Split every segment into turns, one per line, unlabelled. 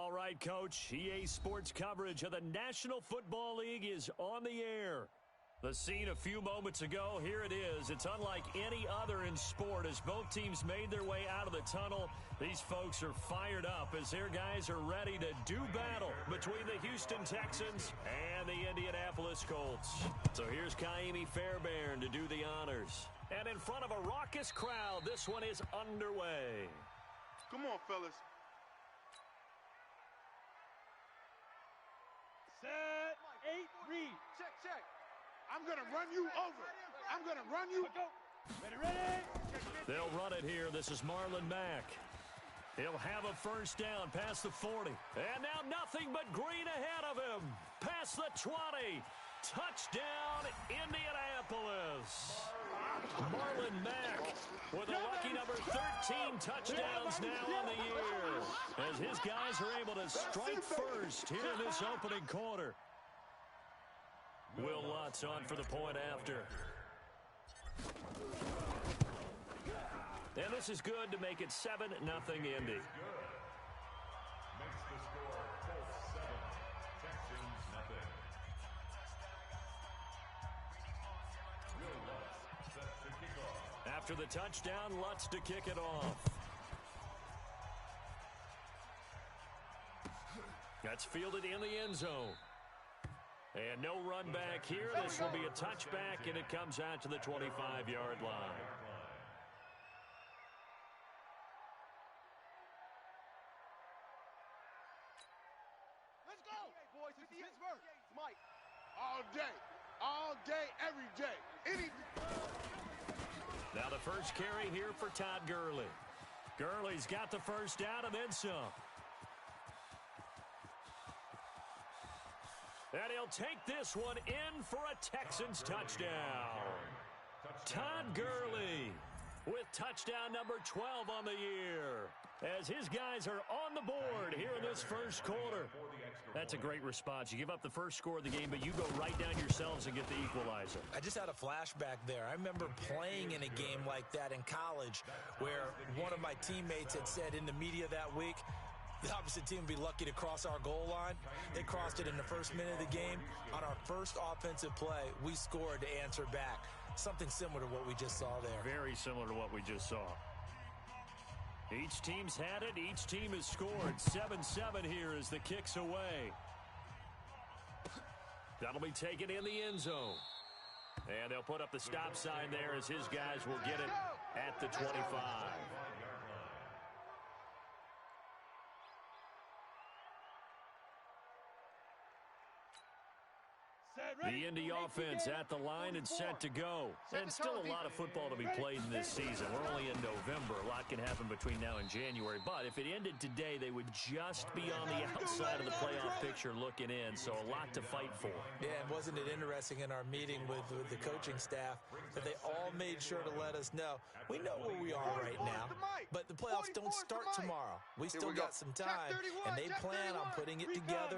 All right, Coach. EA Sports coverage of the National Football League is on the air. The scene a few moments ago, here it is. It's unlike any other in sport as both teams made their way out of the tunnel. These folks are fired up as their guys are ready to do battle between the Houston Texans and the Indianapolis Colts. So here's Kaimi Fairbairn to do the honors. And in front of a raucous crowd, this one is underway.
Come on, fellas.
Set, 8, read.
Check. I'm going to run you over. I'm going to run you.
Go. Ready.
They'll run it here. This is Marlon Mack. He'll have a first down past the 40. And now nothing but green ahead of him. Past the 20. Touchdown, Indianapolis. Marlon Mack with a lucky number 13 touchdowns now on the year as his guys are able to strike first here in this opening quarter. Will Lutz on for the point after. And this is good to make it 7-0 Indy.
Makes the score Colts 7, Texans nothing. Will Lutz sets the kickoff.
After the touchdown, Lutz to kick it off. That's fielded in the end zone. And no run back here. This will be a touchback, and it comes out to the 25-yard line.
Let's go, boys. It's Pittsburgh. Mike. All day, every day.
Now the first carry here for Todd Gurley. Gurley's got the first down and then some. And he'll take this one in for a Texans touchdown. Todd Gurley with touchdown number 12 on the year as his guys are on the board here in this first quarter. That's a great response. You give up the first score of the game, but you go right down yourselves and get the equalizer.
I just had a flashback there. I remember playing in a game like that in college where one of my teammates had said in the media that week, the opposite team would be lucky to cross our goal line. They crossed it in the first minute of the game. On our first offensive play, we scored to answer back. Something similar to what we just saw there.
Very similar to what we just saw. Each team's had it. Each team has scored. 7-7 here as the kick's away. That'll be taken in the end zone. And they'll put up the stop sign there as his guys will get it at the 25. The Indy offense at the line and set to go. And still a lot of football to be played in this season. We're only in November. A lot can happen between now and January. But if it ended today, they would just be on the outside of the playoff picture looking in. So a lot to fight for.
Yeah, and wasn't it interesting in our meeting with the coaching staff that they all made sure to let us know, we know where we are right now, but the playoffs don't start tomorrow. We still got some time, and they plan on putting it together,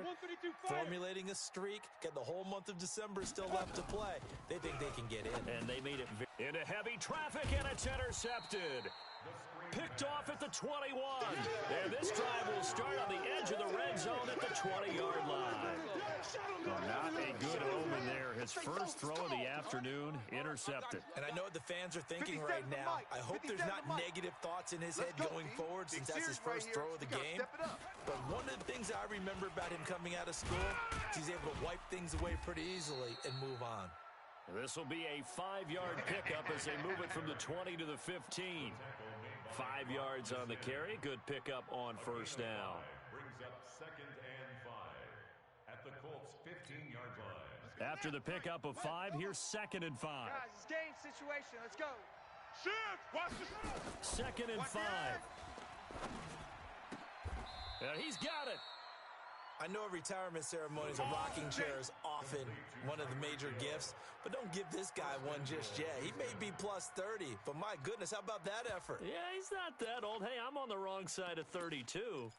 formulating a streak, get the whole month of December still left to play. They think they can get in.
And they made it into heavy traffic, and it's intercepted. Picked off at the 21. And this drive will start on the edge of the red zone at the 20-yard line. Not a good omen there. His first throw of the afternoon, intercepted.
And I know what the fans are thinking right now. I hope there's not negative thoughts in his head going forward since that's his first throw of the game. But one of the things I remember about him coming out of school is he's able to wipe things away pretty easily and move on.
This will be a 5-yard pickup as they move it from the 20 to the 15. 5 yards on the carry. Good pickup on first down.
Brings up 2nd and 5 at the Colts 15-yard line.
After the pickup of 5, here's 2nd and 5.
Guys, it's game situation. Let's go.
Shift. Watch the
2nd and 5. And he's got it.
I know retirement ceremonies or rocking chairs often one of the major gifts, but don't give this guy one just yet. He may be plus 30, but my goodness, how about that effort?
Yeah, he's not that old. Hey, I'm on the wrong side of 32.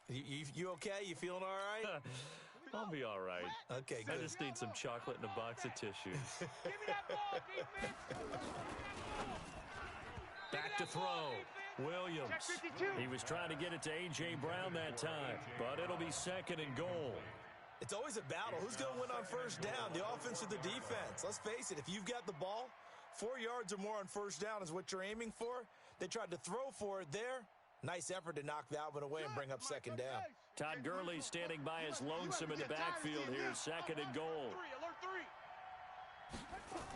You okay? You feeling all right?
I'll be all right.
Okay, good.
I just need some chocolate and a box of tissues.
Give me that ball, defense.
Back to throw. Williams. He was trying to get it to A.J. Brown that time, but it'll be 2nd and goal.
It's always a battle. Who's going to win on first down, the offense or the defense? Let's face it, if you've got the ball, 4 yards or more on first down is what you're aiming for. They tried to throw for it there. Nice effort to knock that one away and bring up 2nd down.
Todd Gurley standing by his lonesome in the backfield here, 2nd and goal.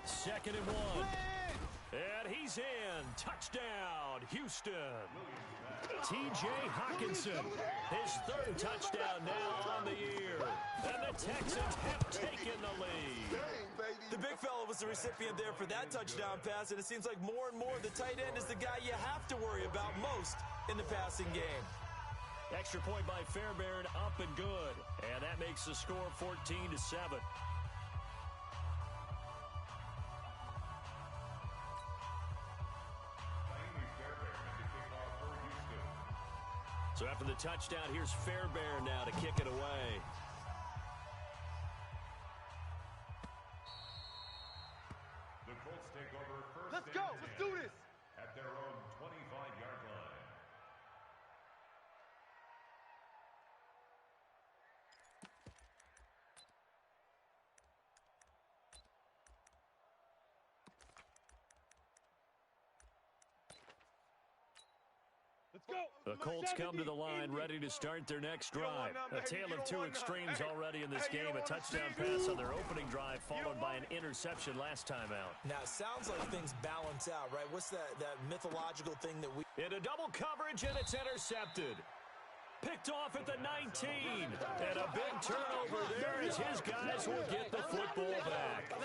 2nd and 1. And he's in. Touchdown, Houston. T.J. Hockenson, his 3rd touchdown now on the year. And the Texans have taken the lead.
The big fella was the recipient there for that touchdown pass, and it seems like more and more the tight end is the guy you have to worry about most in the passing game.
Extra point by Fairbairn, up and good. And that makes the score 14-7. So after the touchdown, here's Fairbairn now to kick it away.
The Colts take over first.
Let's go. Let's do this.
At their own 25-yard line.
Let's go.
The Colts come to the line ready to start their next drive. A tale of two extremes already in this game. A touchdown pass on their opening drive followed by an interception last time out.
Now, it sounds like things balance out, right? What's that mythological thing that we...
Into double coverage, and it's intercepted. Picked off at the 19. And a big turnover there as his guys will get the football back.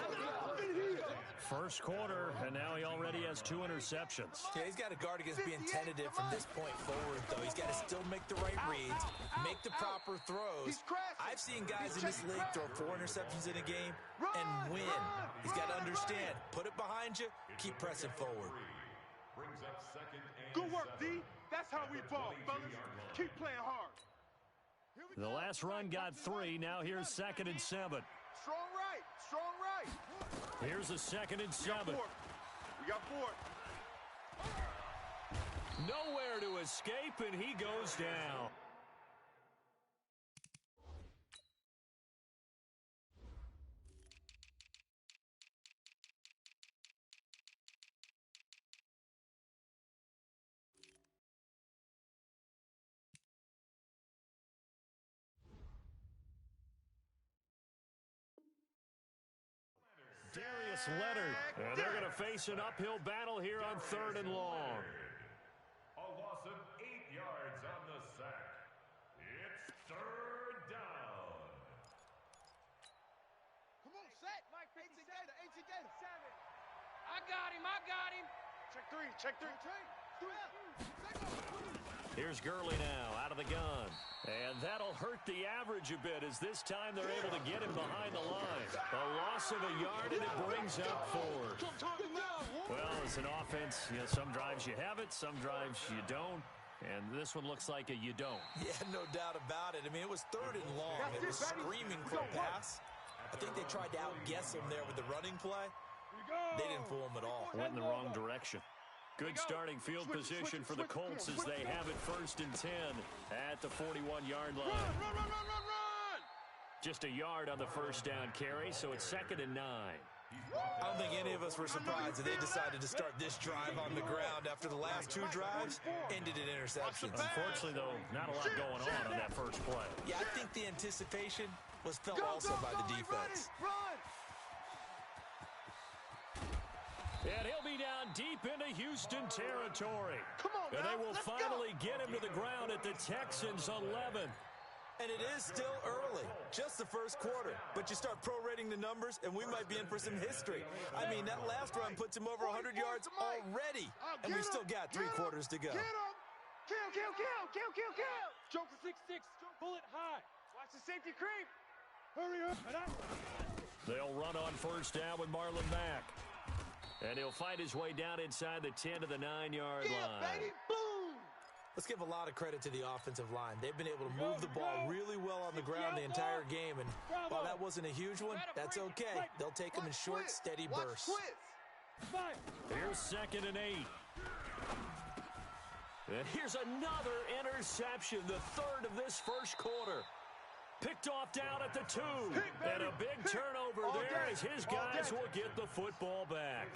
First quarter, and now he already has 2 interceptions.
Yeah, he's got to guard against being tentative from this point forward, though. He's got to still make the right reads, make the proper throws. I've seen guys in this league throw 4 interceptions in a game and win. He's got to understand, put it behind you, keep pressing forward.
Brings up 2nd and
Good work,
7.
D. That's how we ball, fellas. Keep playing hard.
The last run got 3. Now here's 2nd and 7.
Strong right. Strong right.
Here's a 2nd and 7.
We got 4.
Nowhere to escape, and he goes down. Darius Leonard, and they're going to face an uphill battle here on 3rd and long.
A loss of 8 yards on the sack. It's 3rd down.
Come on, set. Mike, 18 Gator.
I got him.
Check 3. Check 3.
Here's Gurley now out of the gun. And that'll hurt the average a bit as this time they're able to get him behind the line. A loss of a yard, and it brings up 4. Well, as an offense, you know, some drives you have it, some drives you don't. And this one looks like a you don't.
Yeah, no doubt about it. I mean, it was 3rd and long. It was screaming for a pass. I think they tried to outguess him there with the running play. They didn't fool him at all.
Went in the wrong direction. Good starting field position for the Colts as they have it 1st and 10 at the 41-yard line.
Run.
Just a yard on the first down carry, so it's 2nd and 9.
I don't think any of us were surprised that they decided to start this drive on the ground after the last 2 drives ended in interceptions.
Unfortunately, though, not a lot going on that first play.
Yeah, I think the anticipation was felt also by the defense.
And he'll be down deep into Houston territory.
Come on,
and they
now.
will finally get him to the ground at the Texans' 11.
And it is still early, just the first quarter. But you start prorating the numbers, and we might be in for some history. I mean, that last run puts him over 100 yards already, and we've still got 3 quarters to go.
Get him! Kill!
Joker 6-6. Pull it high.
Watch the safety creep.
Hurry up.
They'll run on first down with Marlon Mack. And he'll find his way down inside the 10 to the 9-yard line.
Baby, boom!
Let's give a lot of credit to the offensive line. They've been able to move the ball really well on the ground the entire game. And while that wasn't a huge one, that's okay. They'll take them in short, steady bursts.
Here's 2nd and 8. And here's another interception, the third of this first quarter. Picked off down at the 2. And a big turnover there as his guys will get the football back.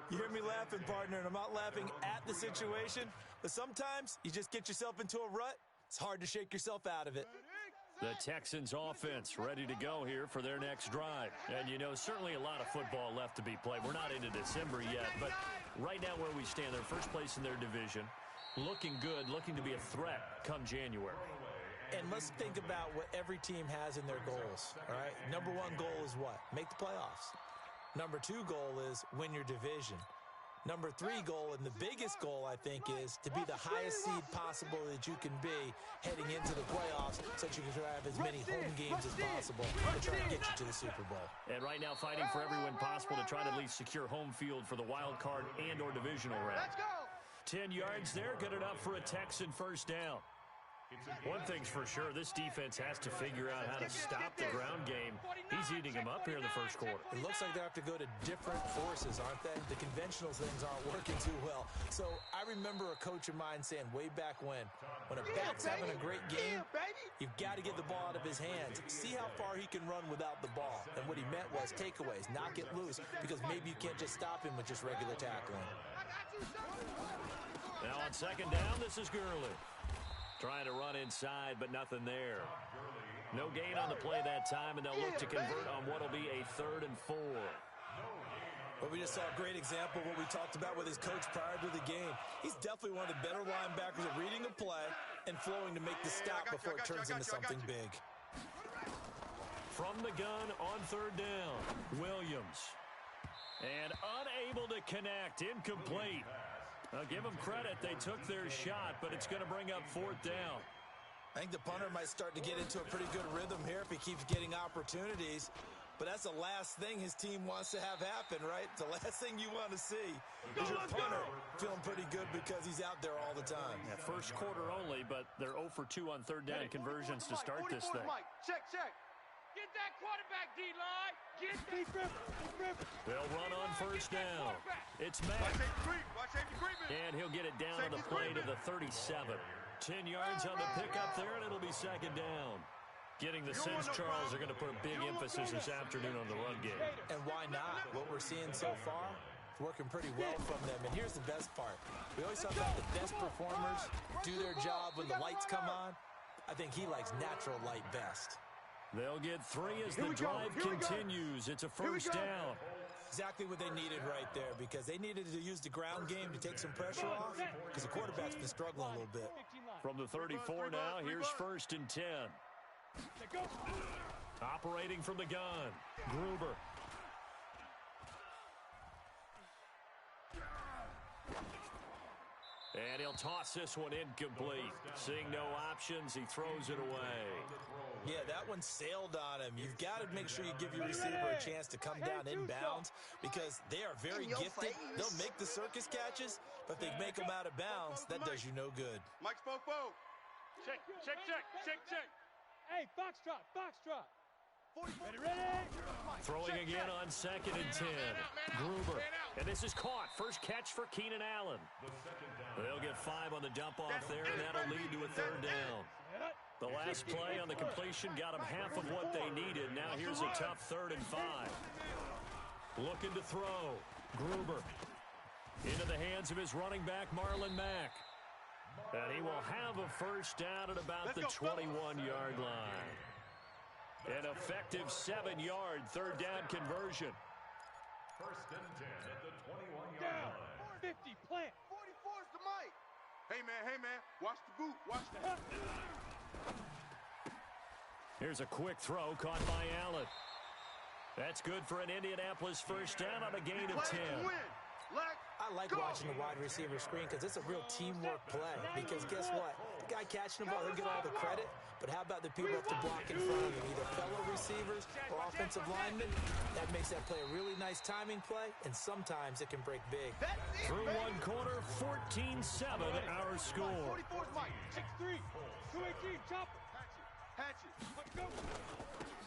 You hear me laughing, partner, and I'm not laughing at the situation, but sometimes you just get yourself into a rut. It's hard to shake yourself out of it.
The Texans offense ready to go here for their next drive. And, you know, certainly a lot of football left to be played. We're not into December yet, but right now where we stand, they're first place in their division, looking good, looking to be a threat come January.
And let's think about what every team has in their goals, all right? Number 1 goal is what? Make the playoffs. Number 2 goal is win your division. Number 3 goal, and the biggest goal, I think, is to be the highest seed possible that you can be heading into the playoffs so that you can have as many home games as possible to try to get you to the Super Bowl.
And right now fighting for every win possible to try to at least secure home field for the wild card and or divisional round. 10 yards there, good enough for a Texan first down. One thing's for sure, this defense has to figure out how to stop the ground game. He's eating them up here in the first quarter.
It looks like they have to go to different forces, aren't they? The conventional things aren't working too well. So I remember a coach of mine saying way back when a back's having a great game, you've got to get the ball out of his hands. See how far he can run without the ball. And what he meant was takeaways, knock it loose, because maybe you can't just stop him with just regular tackling.
Now on second down, this is Gurley. Trying to run inside, but nothing there. No gain on the play that time, and they'll look to convert on what will be a 3rd and 4.
Well, we just saw a great example of what we talked about with his coach prior to the game. He's definitely one of the better linebackers at reading a play and flowing to make the stop before it turns into something big.
From the gun on 3rd down, Williams. And unable to connect, incomplete. I'll give them credit. They took their shot, but it's going to bring up 4th down.
I think the punter might start to get into a pretty good rhythm here if he keeps getting opportunities. But that's the last thing his team wants to have happen, right? The last thing you want to see is your punter feeling pretty good because he's out there all the time.
Yeah, first quarter only, but they're 0 for 2 on 3rd down conversions to start this thing.
Check. Get that quarterback, D-line. Get that.
They'll run on 1st down. It's Mack. And he'll get it down on the play to the 37. 10 yards on the pickup there, and it'll be 2nd down. Getting the sense Charles are going to put a big emphasis this afternoon on the run game.
And why not? What we're seeing so far, it's working pretty well from them. And here's the best part. We always talk about the best performers do their job when the lights come on. I think he likes natural light best.
They'll get 3 as the drive continues. It's a 1st down.
Exactly what they needed right there, because they needed to use the ground game to take some pressure off, because the quarterback's been struggling a little bit.
From the 34 now, here's 1st and 10. Operating from the gun, Gruber. And he'll toss this one incomplete. Seeing no options, he throws it away.
Yeah, that one sailed on him. You've got to make sure you give your receiver a chance to come down inbounds because they are very gifted. They'll make the circus catches, but if they make them out of bounds, that does you no good.
Mike's fofo.
Check. Hey, foxtrot. Ready.
Throwing again on 2nd and 10. Gruber. And this is caught. First catch for Keenan Allen. They'll get 5 on the dump off there, and that'll lead to a 3rd down. The last play on the completion got them half of what they needed. Now here's a tough 3rd and 5. Looking to throw. Gruber. Into the hands of his running back, Marlon Mack. And he will have a 1st down at about the 21-yard line. An effective 7-yard 3rd down conversion.
1st and 10 at the 21-yard line.
50, plant.
44's the mic. Hey, man, watch the boot, watch the...
Here's a quick throw caught by Allen. That's good for an Indianapolis 1st down on a gain of 10.
I like watching the wide receiver screen because it's a real teamwork play. Because guess what? The guy catching the ball, he'll get all the credit. But how about the people who have to block in front of him, either fellow receivers or offensive linemen? That makes that play a really nice timing play, and sometimes it can break big.
Through one quarter, 14-7 our score.
44's Mike. 6'3", 218, chopper.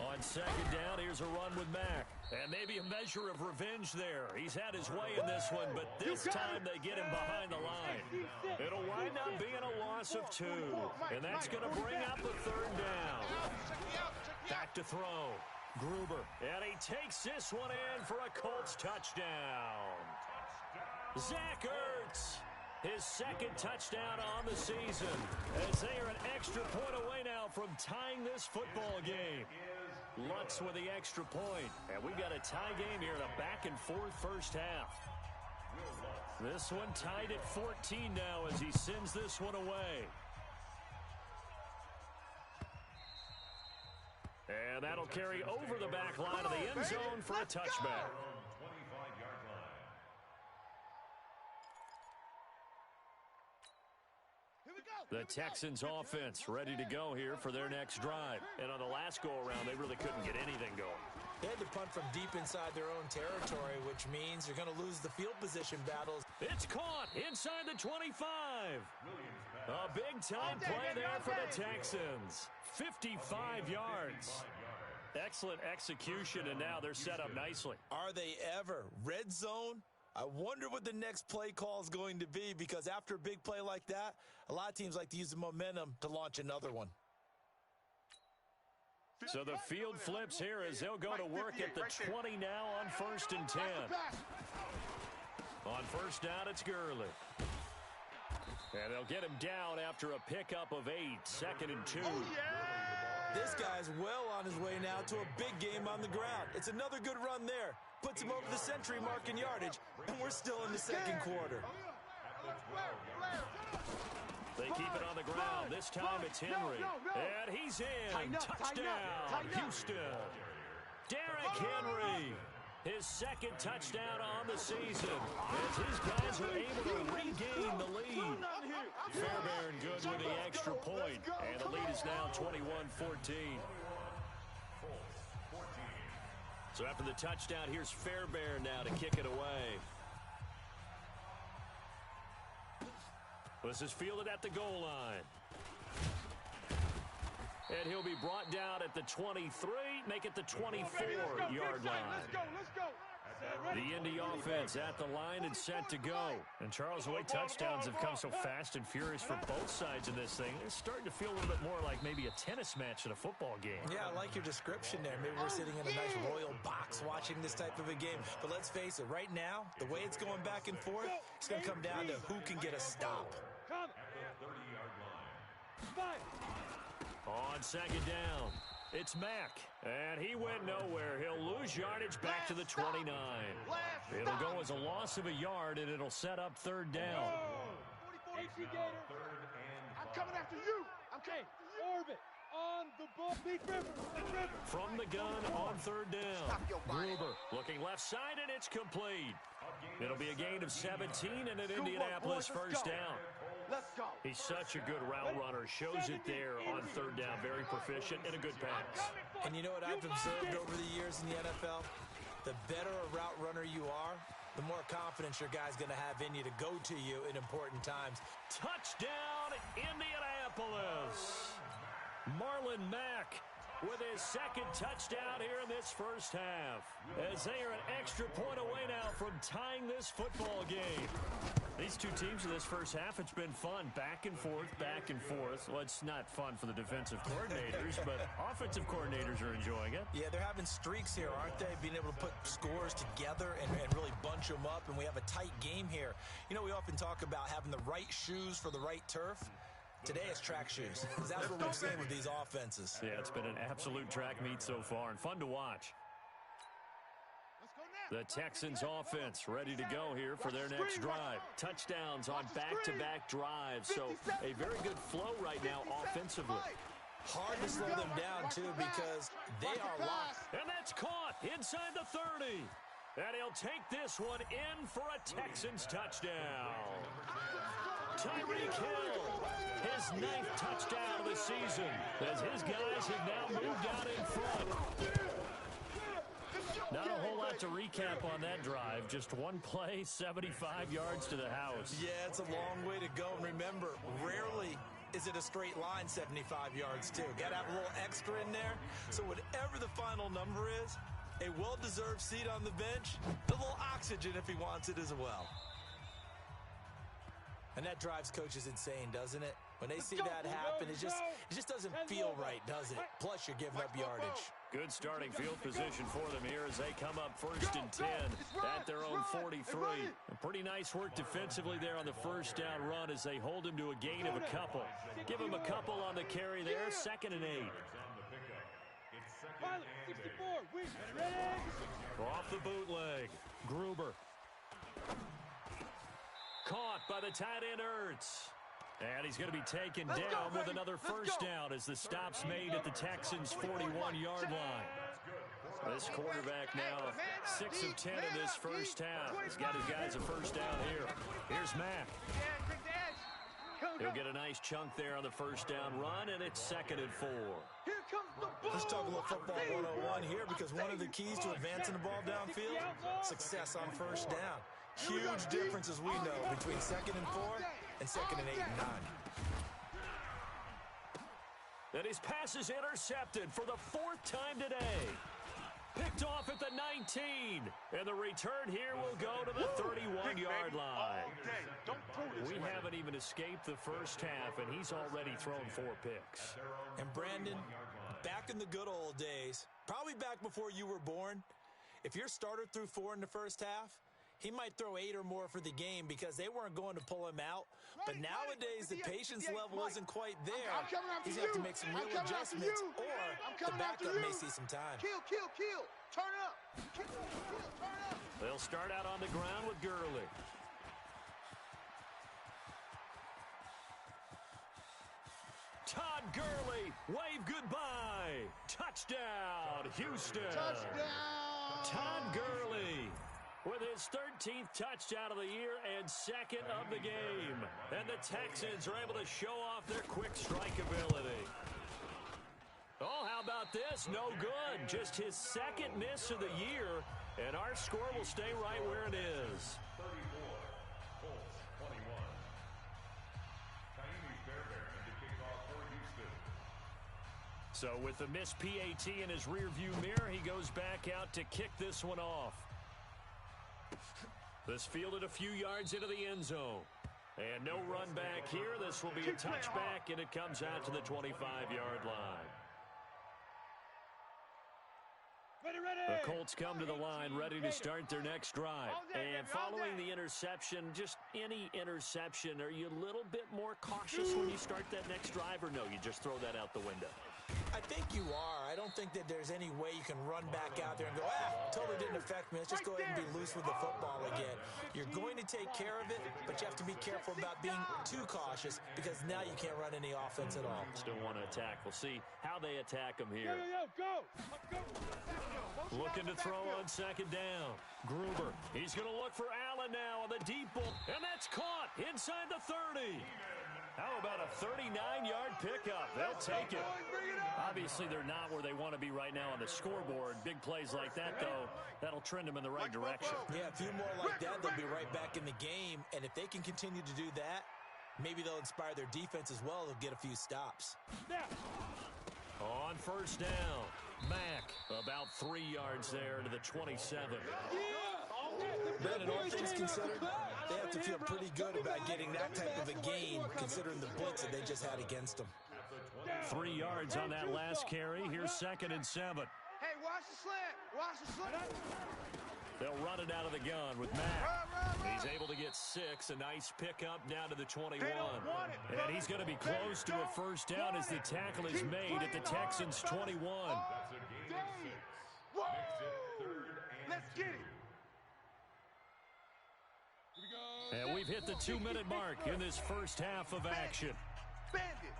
On second down, here's a run with Mack. And maybe a measure of revenge there. He's had his way in this one, but this time they get him behind the line. It'll wind up being a loss of 2. And that's going to bring up the third down. Back to throw. Gruber. And he takes this one in for a Colts touchdown. Zach Ertz. His second touchdown on the season, as they are an extra point away now from tying this football game. Lutz with the extra point, and we've got a tie game here in a back-and-forth first half. This one tied at 14 now as he sends this one away. And that'll carry over the back line of the end zone for a touchback. The Texans offense ready to go here for their next drive. And on the last go-around, they really couldn't get anything going.
They had to punt from deep inside their own territory, which means you're going to lose the field position battles.
It's caught inside the 25. A big-time play there for the Texans. 55 yards. Excellent execution, and now they're set up nicely.
Are they ever? Red zone? I wonder what the next play call is going to be, because after a big play like that, a lot of teams like to use the momentum to launch another one.
So the field flips here as they'll go to work at the 20 now on 1st and 10. On first down, it's Gurley. And they'll get him down after a pickup of 8, 2nd and 2.
This guy's well on his way now to a big game on the ground. It's another good run there. Puts him over the century mark in yardage, and we're still in the second quarter.
They keep it on the ground. This time it's Henry. And he's in. Touchdown, Houston. Derrick Henry. His second touchdown on the season, as his guys are able to regain the lead. Fairbairn good with the extra point, and the lead is now 21-14. So after the touchdown, here's Fairbairn now to kick it away. This is fielded at the goal line. And he'll be brought down at the 23, make it the 24-yard line.
Let's go.
The Indy offense at the line and set to go. And Charles, the way touchdowns have come so fast and furious for both sides in this thing, it's starting to feel a little bit more like maybe a tennis match than a football game.
Yeah, I like your description there. Maybe we're sitting in a nice royal box watching this type of a game. But let's face it, right now, the way it's going back and forth, it's going to come down to who can get a stop.
Come.
On second down, it's Mack, and he went nowhere. He'll lose yardage back to the 29. It'll go as a loss of a yard, and it'll set up third down.
I'm coming after you.
Okay, orbit on the ball. Big river.
From the gun on third down. Gruber looking left side, and it's complete. It'll be a gain of 17 and an Indianapolis first down.
Let's go.
He's such a good route runner. Shows it there on third down. Very proficient and a good pass.
And you know what I've observed over the years in the NFL? The better a route runner you are, the more confidence your guy's going to have in you to go to you in important times.
Touchdown, Indianapolis. Marlon Mack with his second touchdown here in this first half, as they are an extra point away now from tying this football game. These two teams in this first half, it's been fun. Back and forth, back and forth. Well, it's not fun for the defensive coordinators, but offensive coordinators are enjoying it.
Yeah, they're having streaks here, aren't they? Being able to put scores together and really bunch them up, and we have a tight game here. You know, we often talk about having the right shoes for the right turf. Today it's track shoes. That's what we're seeing with these offenses.
Yeah, it's been an absolute track meet so far and fun to watch. The Texans offense ready to go here for their next drive. Touchdowns on back-to-back drives, so a very good flow right now offensively.
Hard to slow them down, too, because they are locked.
And that's caught inside the 30. And he'll take this one in for a Texans touchdown. Tyreek Hill, his 9th touchdown of the season, as his guys have now moved out in front. Not a whole lot to recap on that drive. Just one play, 75 yards to the house.
Yeah, it's a long way to go. And remember, rarely is it a straight line 75 yards, too? Got to have a little extra in there. So whatever the final number is, a well-deserved seat on the bench, a little oxygen if he wants it as well. And that drives coaches insane, doesn't it? When they see that happen, it just doesn't feel right, does it? Plus, you're giving up yardage.
Good starting field position for them here as they come up 1st and 10 at their own 43. And pretty nice work defensively there on the first down run as they hold him to a gain of a couple. Give him a couple on the carry there, 2nd and 8.
Pilot, 64, ready?
Off the bootleg, Gruber. Caught by the tight end Ertz. And he's going to be taken down with another first down as the stop's made at the Texans' 41-yard line. This quarterback now 6 of 10 in this first half. He's got his guys a first down here. Here's Mack. He'll get a nice chunk there on the first down run, and it's 2nd and 4.
Let's talk a little football 101 here, because one of the keys to advancing the ball downfield, success on first down. Huge difference, as we know, between 2nd and 4 and 2nd and 8 and 9.
And his pass is intercepted for the 4th time today. Picked off at the 19. And the return here will go to the 31-yard line. We haven't even escaped the first half, and he's already thrown 4 picks.
And Brandon, back in the good old days, probably back before you were born, if your starter threw 4 in the first half, he might throw 8 or more for the game because they weren't going to pull him out. But nowadays, the patience level isn't quite there. He's going to have to make some real adjustments, or the backup may see some time.
Kill. Turn up. Turn up.
They'll start out on the ground with Gurley. Todd Gurley, wave goodbye. Touchdown, Houston.
Touchdown.
Todd Gurley with his 13th touchdown of the year and 2nd of the game. And the Texans are able to show off their quick strike ability. Oh, how about this? No good. Just his 2nd miss of the year, and our score will stay right where it is.
34, Colts 21. Taimi's Bearbear to kick off for Houston.
So with the missed PAT in his rearview mirror, he goes back out to kick this one off. This fielded a few yards into the end zone. And no run back here. This will be a touchback, and it comes out to the 25-yard line. The Colts come to the line ready to start their next drive. And following the interception, just any interception, are you a little bit more cautious when you start that next drive, or no, you just throw that out the window?
I think you are. I don't think that there's any way you can run back out there and go, totally didn't affect me. Let's just go ahead and be loose with the football again. You're going to take care of it, but you have to be careful about being too cautious because now you can't run any offense at all.
Still want to attack. We'll see how they attack him here.
Go.
Looking to throw on 2nd down. Gruber. He's going to look for Allen now on the deep ball. And that's caught inside the 30. How about a 39-yard pickup? They'll take it. Obviously, they're not where they want to be right now on the scoreboard. Big plays like that, though, that'll trend them in the right direction.
Yeah, a few more like that, they'll be right back in the game. And if they can continue to do that, maybe they'll inspire their defense as well. They'll get a few stops.
On 1st down, Mack about 3 yards there to the 27.
Brandon, all things considered, they have to feel pretty good about getting that type of a gain, considering the blitz that they just had against them.
3 yards on that last carry. Here's 2nd and 7.
Hey, watch the slant.
They'll run it out of the gun with Mack. He's able to get 6. A nice pickup down to the 21. And he's going to be close to a first down as the tackle is made at the Texans' 21.
Let's get it.
And we've hit the 2-minute mark in this first half of action.
Bandit.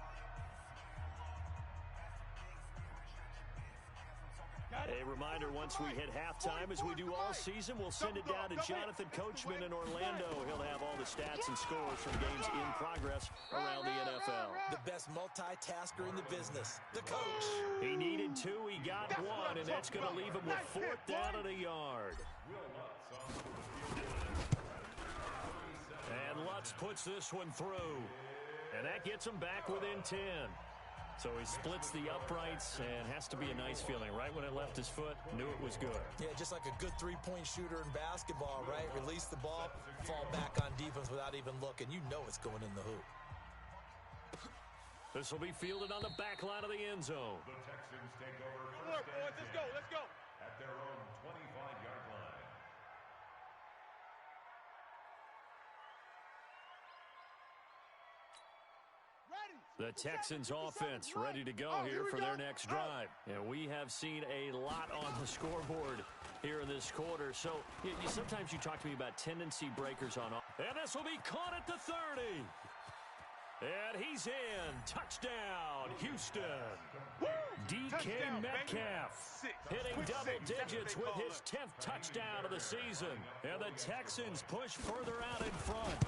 A reminder, once we hit halftime, as we do all season, we'll send it down to Jonathan Coachman in Orlando. He'll have all the stats and scores from games in progress around the NFL.
The best multitasker in the business, the coach.
He needed 2, he got 1, and that's going to leave him with 4th down and a yard. And Lutz puts this one through. And that gets him back within 10. So he splits the uprights and has to be a nice feeling. Right when it left his foot, knew it was good.
Yeah, just like a good three-point shooter in basketball, right? Release the ball, fall back on defense without even looking. You know it's going in the hoop.
This will be fielded on the back line of the end zone.
The Texans take over
Let's go. Let's go.
at their own 25-yard line.
The Texans offense ready to go here for their next drive. And we have seen a lot on the scoreboard here in this quarter. So sometimes you talk to me about tendency breakers on. And this will be caught at the 30. And he's in. Touchdown, Houston. DK Metcalf hitting double digits with his 10th touchdown of the season. And the Texans push further out in front.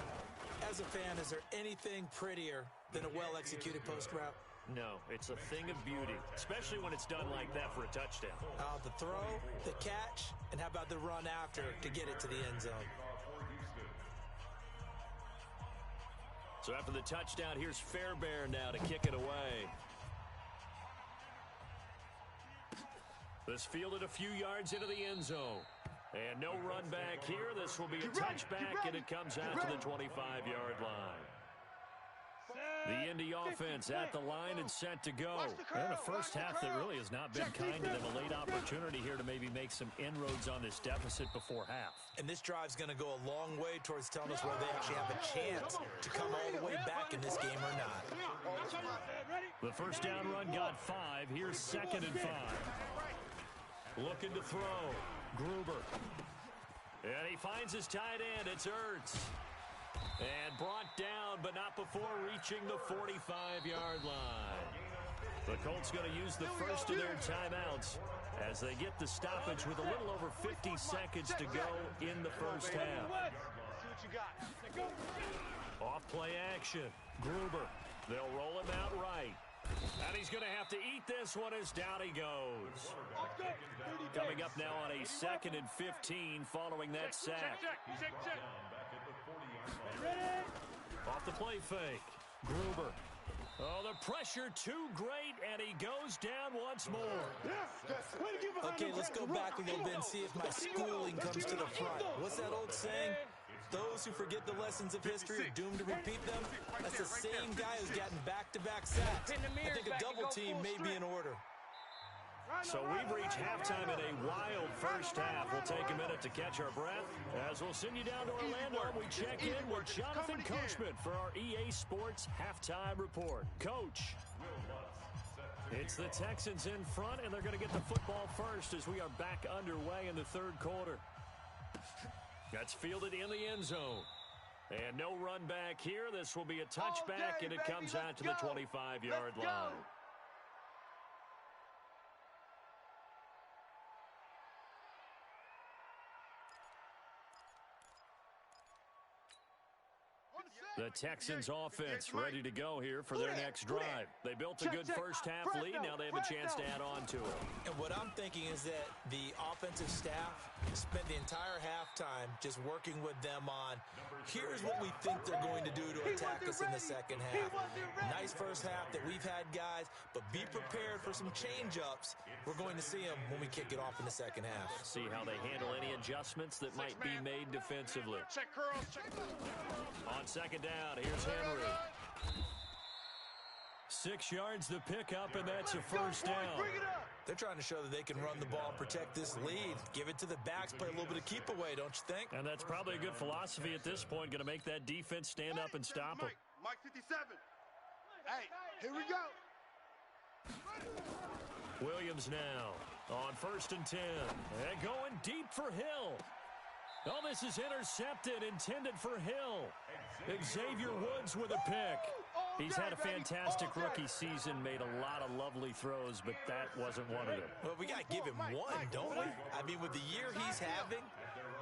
As a fan, is there anything prettier than a well-executed post route?
No, it's a thing of beauty, especially when it's done like that for a touchdown.
The throw, the catch, and how about the run after to get it to the end zone?
So after the touchdown, here's Fairbairn now to kick it away. This fielded a few yards into the end zone. And no run back here. This will be a touchback, and it comes out to the 25-yard line. The Indy offense at the line and set to go. And a first half that really has not been kind to them. A late opportunity here to maybe make some inroads on this deficit before half.
And this drive's going to go a long way towards telling us whether they actually have a chance to come all the way back in this game or not.
The first down run got 5. Here's 2nd and 5. Looking to throw. Gruber. And he finds his tight end. It's Ertz. And brought down, but not before reaching the 45-yard line. The Colts going to use the first of their timeouts as they get the stoppage with a little over 50 seconds to go in the first half. Off play action. Gruber. They'll roll him out right. And he's going to have to eat this one as down he goes. Coming up now on a 2nd and 15 following that sack. Off the play fake. Gruber. Oh, the pressure too great, and he goes down once more.
Okay, let's go back a little bit and see if my schooling comes to the front. What's that old saying? Those who forget the lessons of history are doomed to repeat them. That's the same guy who's gotten back-to-back sacks. I think a double team may be in order.
So we've reached halftime in a wild first half. We'll take a minute to catch our breath as we'll send you down to Orlando. We check in with Jonathan Coachman for our EA Sports Halftime Report. Coach. It's the Texans in front, and they're going to get the football first as we are back underway in the third quarter. That's fielded in the end zone. And no run back here. This will be a touchback, and it comes out to the 25-yard line. The Texans offense ready to go here for their next drive. They built a good first half lead. Now they have a chance to add on to it.
And what I'm thinking is that the offensive staff spent the entire halftime just working with them on, here's what we think they're going to do to attack us in the second half. Nice first half that we've had, guys, but be prepared for some change-ups. We're going to see them when we kick it off in the second half.
See how they handle any adjustments that might be made defensively.
Check curls, check.
On second down, here's Henry. 6 yards the pickup, and that's a first down.
They're trying to show that they can run the ball, protect this lead, give it to the backs, play a little bit of keep away, don't you think?
And that's probably a good philosophy at this point, going to make that defense stand up and stop them.
Mike 57. Hey, here we go.
Williams now on 1st and 10. And going deep for Hill. Oh, this is intercepted, intended for Hill. Xavier Woods with a pick. He's had a fantastic rookie season, made a lot of lovely throws, but that wasn't one of them.
Well, we got to give him one, don't we? I mean, with the year he's having,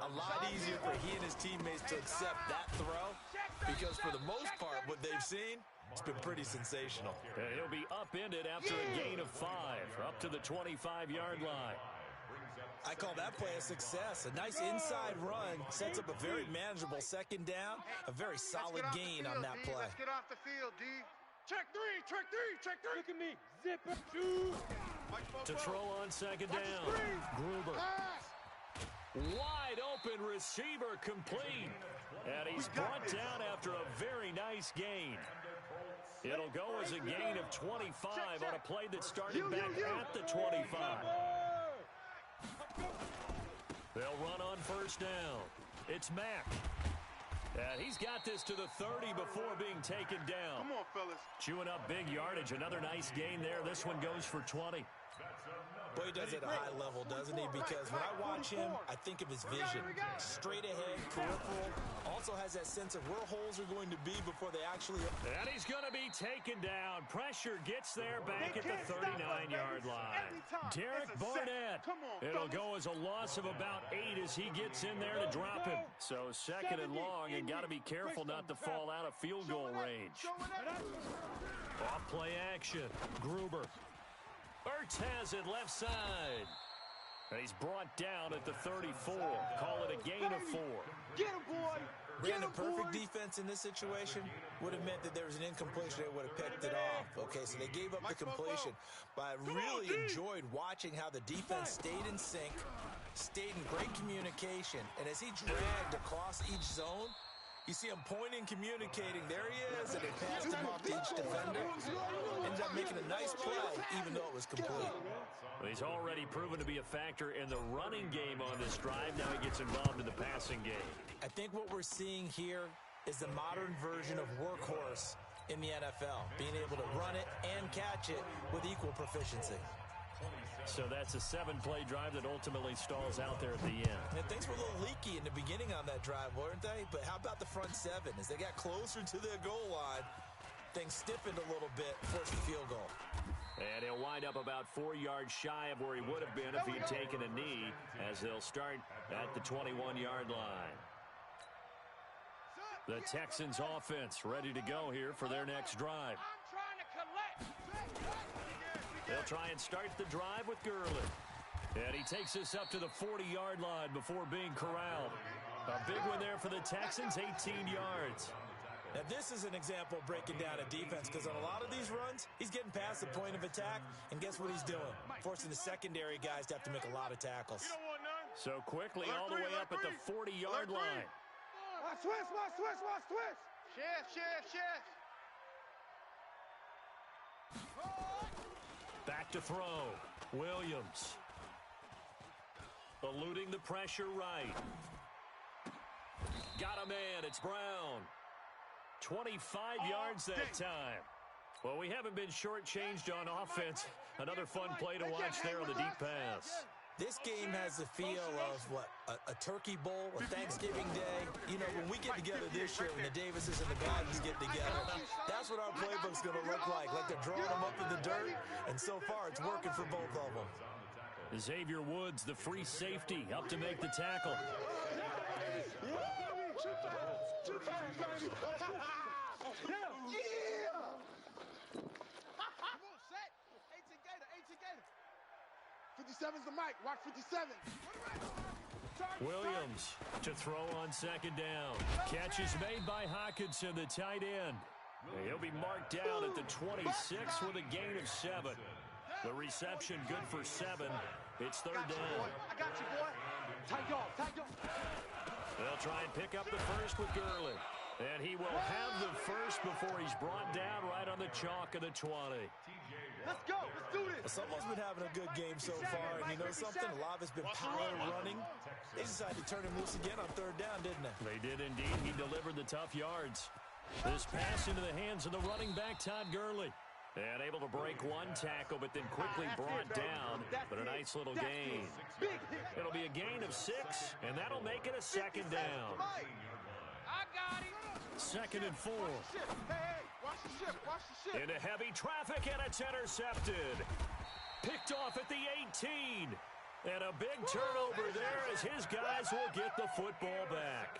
a lot easier for he and his teammates to accept that throw because for the most part, what they've seen, it's been pretty sensational.
And he'll be upended after a gain of 5, up to the 25-yard line.
I call that play a success. A nice inside run sets up a very manageable second down, a very solid gain on that play.
Let's get off the field, D. Check three, check three, check three.
Look at me. Zip it. Shoot.
To throw on second down. Gruber. Wide open receiver complete. And he's brought down after a very nice gain. It'll go as a gain of 25 on a play that started back at the 25. They'll run on first down. It's Mack. And he's got this to the 30 before being taken down.
Come on, fellas.
Chewing up big yardage. Another nice gain there. This one goes for 20.
Boy, he does it at a high level, doesn't he? Because when I watch him, I think of his vision. Straight ahead, peripheral. Also has that sense of where holes are going to be before they actually...
And he's going to be taken down. Pressure gets there back at the 39-yard line. Derek Barnett. It'll go as a loss of about 8 as he gets in there to drop him. So second and long, and got to be careful not to fall out of field goal range. Off play action. Gruber. Ertz has it left side. And he's brought down at the 34. Call it a gain of 4.
Get him, boy.
Brandon, perfect defense in this situation would have meant that there was an incompletion. They would have picked it off. Okay, so they gave up the completion. But I really enjoyed watching how the defense stayed in sync, stayed in great communication. And as he dragged across each zone, you see him pointing, communicating. There he is, and they passed him off to each defender. Ended up making a nice play, even though it was complete.
Well, he's already proven to be a factor in the running game on this drive. Now he gets involved in the passing game.
I think what we're seeing here is the modern version of workhorse in the NFL, being able to run it and catch it with equal proficiency.
So that's a 7-play drive that ultimately stalls out there at the end.
And things were a little leaky in the beginning on that drive, weren't they? But how about the front 7? As they got closer to their goal line, things stiffened a little bit, forced the field goal.
And he'll wind up about 4 yards shy of where he would have been if he'd taken a knee, as they'll start at the 21-yard line. The Texans offense ready to go here for their next drive. They'll try and start the drive with Gurley. And he takes us up to the 40-yard line before being corralled. A big one there for the Texans, 18 yards.
Now, this is an example of breaking down a defense, because on a lot of these runs, he's getting past the point of attack, and guess what he's doing? Forcing the secondary guys to have to make a lot of tackles.
So quickly all the way up at the 40-yard line.
Watch twist, watch twist, watch twist. Shift.
Back to throw. Williams. Eluding the pressure right. Got a man. It's Brown. 25 yards that time. Well, we haven't been shortchanged on offense. Another fun play to watch there on the deep pass.
This game has the feel of, what, a turkey bowl, a Thanksgiving day. You know, when we get together this year, when the Davises and the Goddins get together, that's what our playbook's going to look like they're drawing them up in the dirt, and so far it's working for both of them.
Xavier Woods, the free safety, up to make the tackle.
The mic. Watch 57.
Williams to throw on second down. Catch is made by Hockenson, the tight end. He'll be marked down at the 26 with a gain of 7. The reception good for 7. It's third down.
I got you, boy. Tight off.
They'll try and pick up the first with Gurley. And he will have the first before he's brought down right on the chalk of the 20.
Let's go. Let's do this.
Someone's been having a good game so far, and you know something? A lot of it's been power running. They decided to turn him loose again on third down, didn't they?
They did indeed. He delivered the tough yards. This pass into the hands of the running back, Todd Gurley. And able to break one tackle, but then quickly brought down. But a nice little gain. It'll be a gain of 6, and that'll make it a second down.
I got it.
Second and 4.
Hey, watch the ship.
Into heavy traffic, and it's intercepted. Picked off at the 18. And a big turnover there as his guys will get the football back.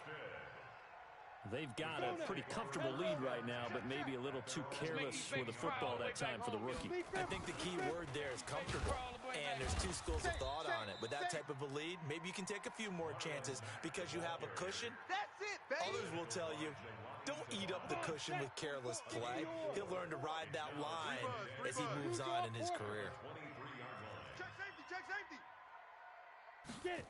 They've got a pretty comfortable lead right now, but maybe a little too careless with the football that time for the rookie.
I think the key word there is comfortable, and there's two schools of thought on it. With that type of a lead, maybe you can take a few more chances because you have a cushion.
That's it, baby.
Others will tell you, don't eat up the cushion with careless play. He'll learn to ride that line as he moves on in his career.
Check safety, check safety.
Get it.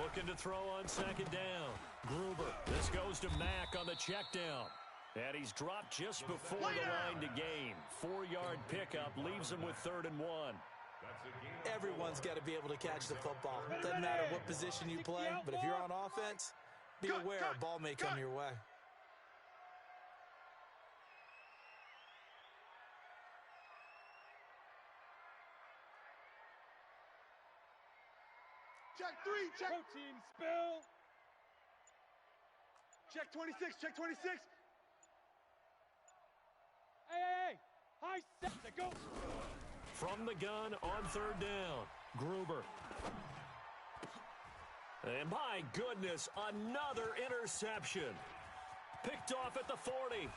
Looking to throw on second down. Gruber. This goes to Mack on the check down. And he's dropped just before the line to gain. 4-yard pickup leaves him with 3rd and 1.
Everyone's got to be able to catch the football. Doesn't matter what position you play, but if you're on offense, be aware a ball may come your way.
Check 3, check.
Protein spill.
Check 26, check 26.
Hey. High set to go.
From the gun on 3rd down. Gruber. And my goodness, another interception. Picked off at the 40.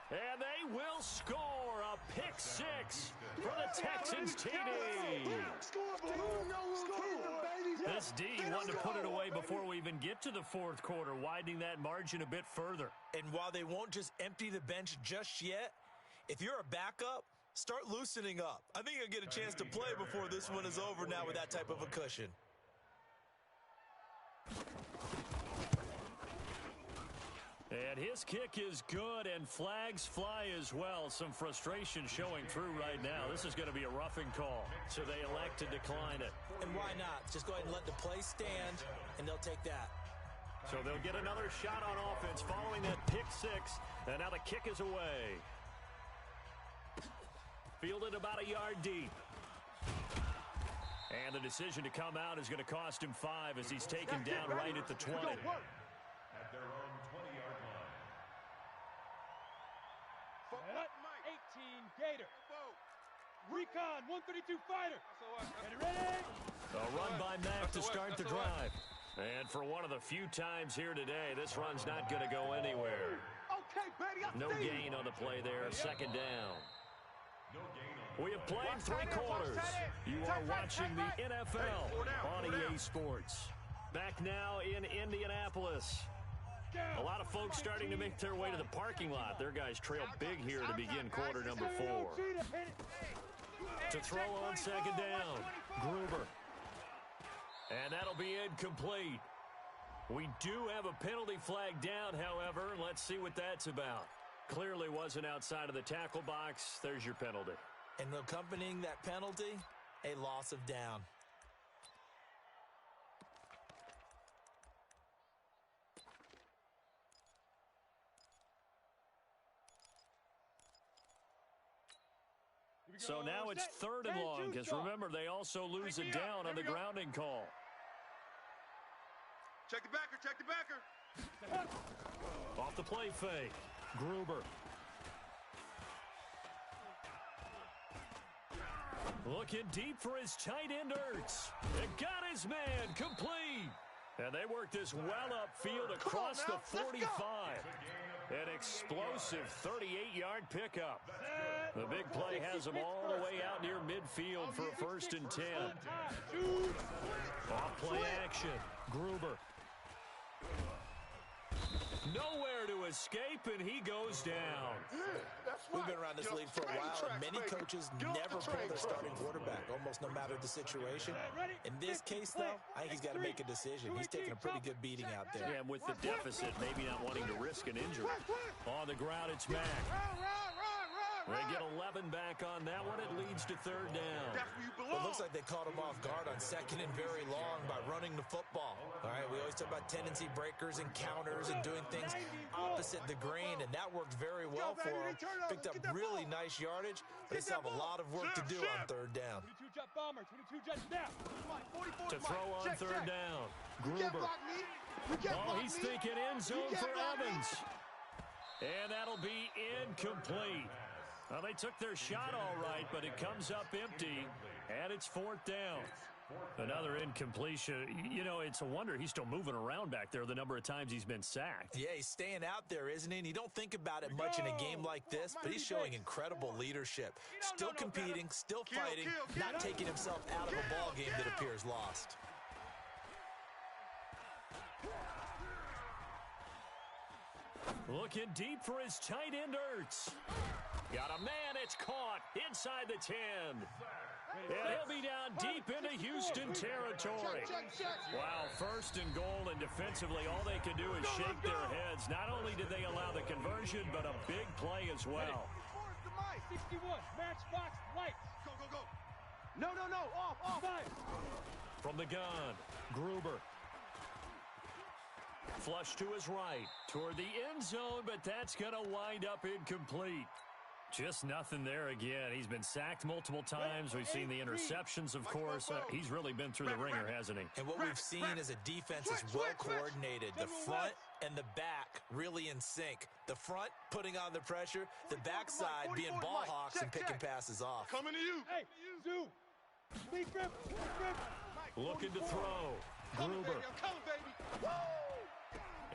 And they will score a pick 6 for the Texans TD. This D wanted to put it away before we even get to the 4th quarter, widening that margin a bit further.
And while they won't just empty the bench just yet, if you're a backup, start loosening up. I think you'll get a chance to play before this one is over now with that type of a cushion.
And his kick is good, and flags fly as well. Some frustration showing through right now. This is going to be a roughing call, so they elect to decline it.
And why not? Just go ahead and let the play stand, and they'll take that.
So they'll get another shot on offense following that pick 6, and now the kick is away. Fielded about a yard deep. And the decision to come out is going to cost him 5 as he's taken down right at the 20.
At their own 20-yard line.
18 Gator. Recon 132 fighter. Get ready.
A run by Mack to start the drive. And for one of the few times here today, this run's not going to go anywhere.
Okay, Betty,
No gain on the play there. 2nd down. We have played 3 quarters. You are watching the NFL on EA Sports. Back now in Indianapolis. A lot of folks starting to make their way to the parking lot. Their guys trail big here to begin quarter number 4. To throw on 2nd down, Gruber. And that'll be incomplete. We do have a penalty flag down, however. Let's see what that's about. Clearly wasn't outside of the tackle box. There's your penalty.
And accompanying that penalty, a loss of down.
So now it's 3rd and long, because remember, they also lose it down on the grounding call.
Check the backer, check the backer.
Off the play fake, Gruber. Looking deep for his tight end, Ertz. It got his man complete. And they work this well upfield across the 45. An explosive 38-yard pickup. The big play has them all the way out near midfield for a 1st and 10. Off play action, Gruber. Nowhere to escape, and he goes down.
We've been around this league for a while, and many coaches never pull their starting quarterback, almost no matter the situation. In this case, though, I think he's got to make a decision. He's taking a pretty good beating out there.
Yeah, and with the deficit, maybe not wanting to risk an injury. On the ground, it's Mack. They get 11 back on that one. It leads to 3rd down.
It looks like they caught him off guard on 2nd and very long by running the football. All right, we always talk about tendency breakers and counters and doing things opposite the grain, and that worked very well for him. Picked up really nice yardage, but they still have a lot of work to do on 3rd down.
22 jet bomber, 22 jet down.
To throw on 3rd down, Gruber. Oh, he's thinking end zone for Evans. And that'll be incomplete. Well, they took their shot all right, but it comes up empty, and it's 4th down. Another incompletion. You know, it's a wonder he's still moving around back there the number of times he's been sacked.
Yeah, he's staying out there, isn't he? And you don't think about it much in a game like this, but he's showing incredible leadership. Still competing, still fighting, not taking himself out of a ball game that appears lost.
Looking deep for his tight end, Ertz. Got a man, it's caught inside the 10. And he'll be down deep into Houston territory. Wow, first and goal, and defensively all they can do is shake their heads. Not only did they allow the conversion, but a big play as well.
61, matchbox, lights.
Go, go, go. No, off.
From the gun, Gruber. Flush to his right, toward the end zone, but that's going to wind up incomplete. Just nothing there again. He's been sacked multiple times. We've seen the interceptions, of course. He's really been through the ringer, hasn't he?
And what we've seen is a defense that's well coordinated. The front and the back really in sync. The front putting on the pressure, the backside being ball hawks and picking passes off.
Coming to you.
Hey, Zoo. Speed grip.
Looking to throw. Gruber.
Come, baby. Woo!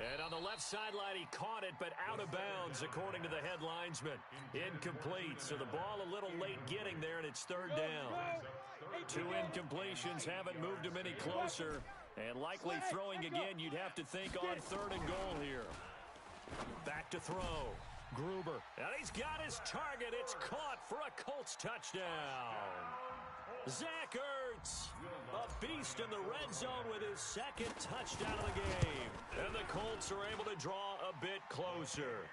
And on the left sideline, he caught it, but out of bounds, according to the head linesman. Incomplete, so the ball a little late getting there, and it's third down. 2 incompletions haven't moved him any closer, and likely throwing again, you'd have to think on third and goal here. Back to throw. Gruber, and he's got his target. It's caught for a Colts touchdown. Zach Ertz, a beast in the red zone with his second touchdown of the game. And the Colts are able to draw a bit closer.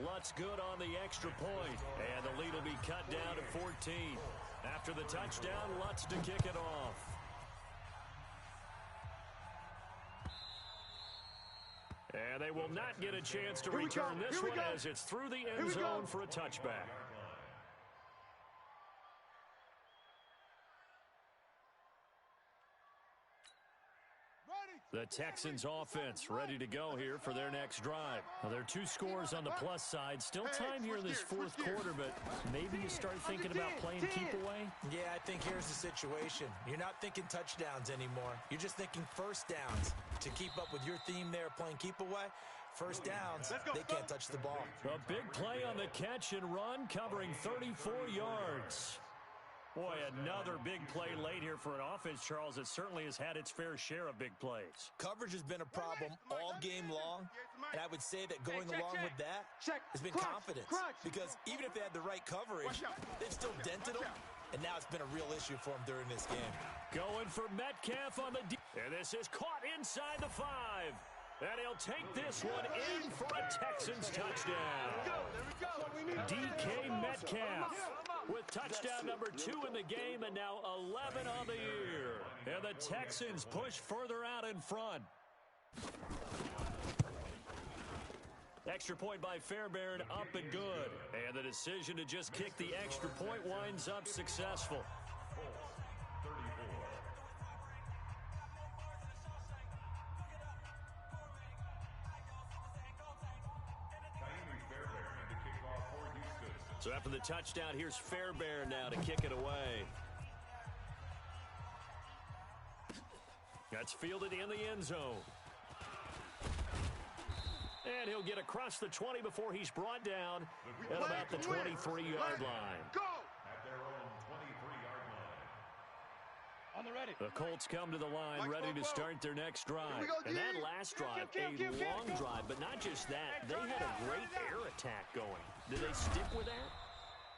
Lutz good on the extra point, and the lead will be cut down to 14. After the touchdown, Lutz to kick it off. And they will not get a chance to return this one as it's through the end zone for a touchback. The Texans offense ready to go here for their next drive. Now, there are 2 scores on the plus side. Still time here in this fourth quarter, but maybe you start thinking about playing keep away?
Yeah, I think here's the situation. You're not thinking touchdowns anymore. You're just thinking first downs. To keep up with your theme there, playing keep away, first downs, they can't touch the ball.
A big play on the catch and run, covering 34 yards. Boy, another big play late here for an offense, Charles, that certainly has had its fair share of big plays.
Coverage has been a problem all game long, and I would say that going along with that has been confidence. Because even if they had the right coverage, they've still dented them, and now it's been a real issue for them during this game.
Going for Metcalf on the and this is caught inside the 5. And he'll take this one in for a Texans touchdown. DK Metcalf with touchdown number 2 in the game, and now 11 on the year. And the Texans push further out in front. Extra point by Fairbairn, up and good. And the decision to just kick the extra point winds up successful. So after the touchdown, here's Fairbairn now to kick it away. That's fielded in the end zone. And he'll get across the 20 before he's brought down at about the 23-yard line.
Go!
At their own 23-yard line.
On the ready.
The Colts come to the line, ready to start their next drive. And that last drive, a long drive, but not just that. They had a great air attack going. Did they stick with that?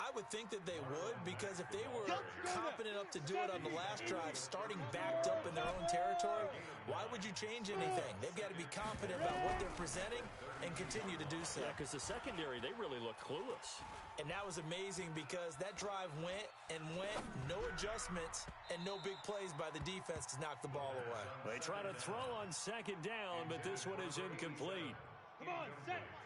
I would think that they would, because if they were confident enough to do it on the last drive, starting backed up in their own territory, why would you change anything? They've got to be confident about what they're presenting and continue to do so.
Yeah, because the secondary, they really look clueless.
And that was amazing because that drive went, no adjustments, and no big plays by the defense to knock the ball away.
They try to throw on second down, but this one is incomplete.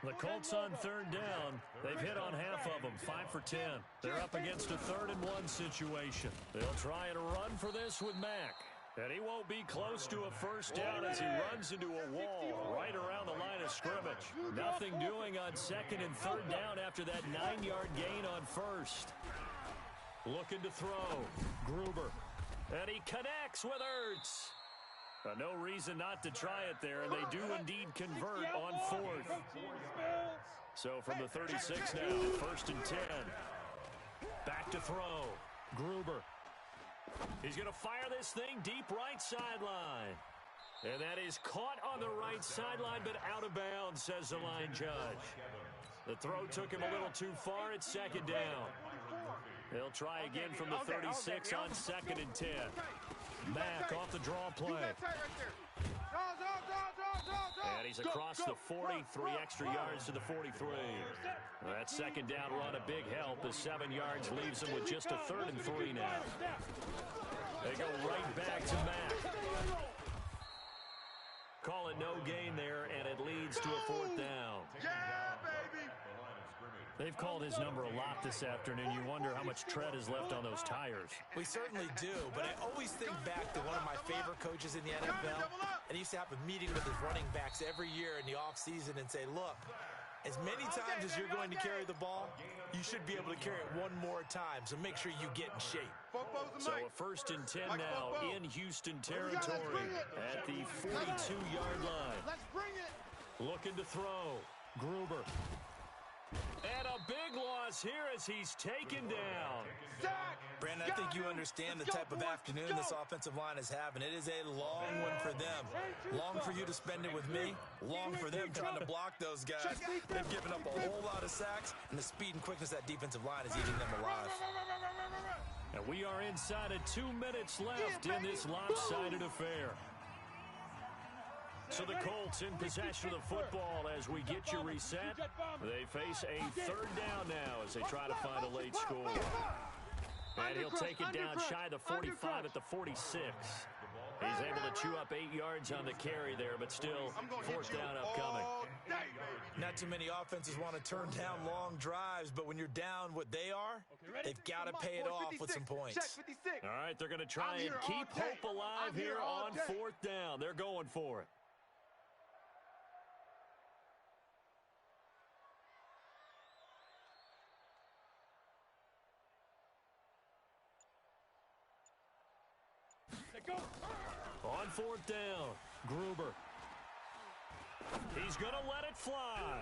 The Colts on third down. They've hit on half of them, 5 for 10. They're up against a 3rd and 1 situation. They'll try and run for this with Mack. And he won't be close to a first down as he runs into a wall right around the line of scrimmage. Nothing doing on 2nd and 3rd down after that 9-yard gain on 1st. Looking to throw. Gruber. And he connects with Ertz. No reason not to try it there, and they do indeed convert on fourth. So from the 36 now, 1st and 10. Back to throw. Gruber. He's going to fire this thing deep right sideline. And that is caught on the right sideline, but out of bounds, says the line judge. The throw took him a little too far. It's 2nd down. He'll try again from the 36 on 2nd and 10. Mack off the draw play. And he's across the 40, 3 extra yards to the 43. That 2nd down run a big help as 7 yards leaves him with just a 3rd and 3 now. They go right back to Mack. Call it no gain there, and it leads to a 4th down.
Yeah, baby!
They've called his number a lot this afternoon. You wonder how much tread is left on those tires.
We certainly do, but I always think back to one of my favorite coaches in the NFL, and he used to have a meeting with his running backs every year in the offseason and say, look, as many times as you're going to carry the ball, you should be able to carry it one more time, so make sure you get in shape.
So a 1st and 10 now in Houston territory at the 42-yard line.
Let's bring it!
Looking to throw. Gruber. And a big loss here as he's taken down.
Brandon, I think you understand the type of afternoon this offensive line is having. It is a long one for them. Long for you to spend it with me. Long for them trying to block those guys. They've given up a whole lot of sacks, and the speed and quickness of that defensive line is eating them alive.
And we are inside of 2 minutes left in this lopsided affair. So the Colts in possession of the football as we get you reset. They face a 3rd down now as they try to find a late score. And he'll take it down shy of the 45 at the 46. He's able to chew up 8 yards on the carry there, but still 4th down upcoming.
Not too many offenses want to turn down long drives, but when you're down what they are, they've got to pay it off with some points.
All right, they're going to try and keep hope alive here on 4th down. They're going for it. On 4th down, Gruber. He's going to let it fly.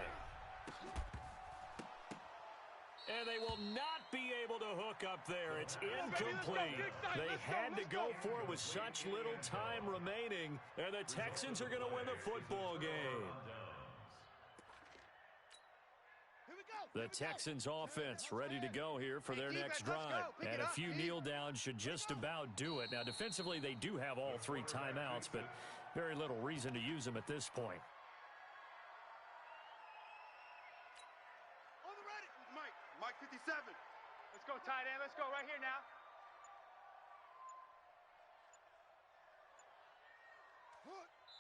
And they will not be able to hook up there. It's incomplete. They had to go for it with such little time remaining, and the Texans are going to win the football game. The Texans offense ready to go here for their next drive. And a few kneel downs should just about do it. Now, defensively, they do have all 3 timeouts, but very little reason to use them at this point.
On the ready. Mike 57.
Let's go, tight end. Let's go right here now.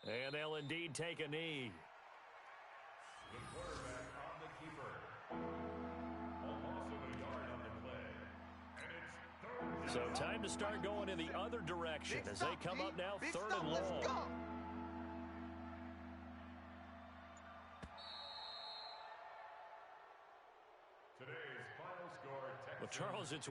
And they'll indeed take a knee.
The quarterback on the keeper. A loss of a yard on the play. And it's 3rd down.
So time to start going in the other direction as they come up now 3rd and long.
Today's final score, Texans.
Well, Charles, it's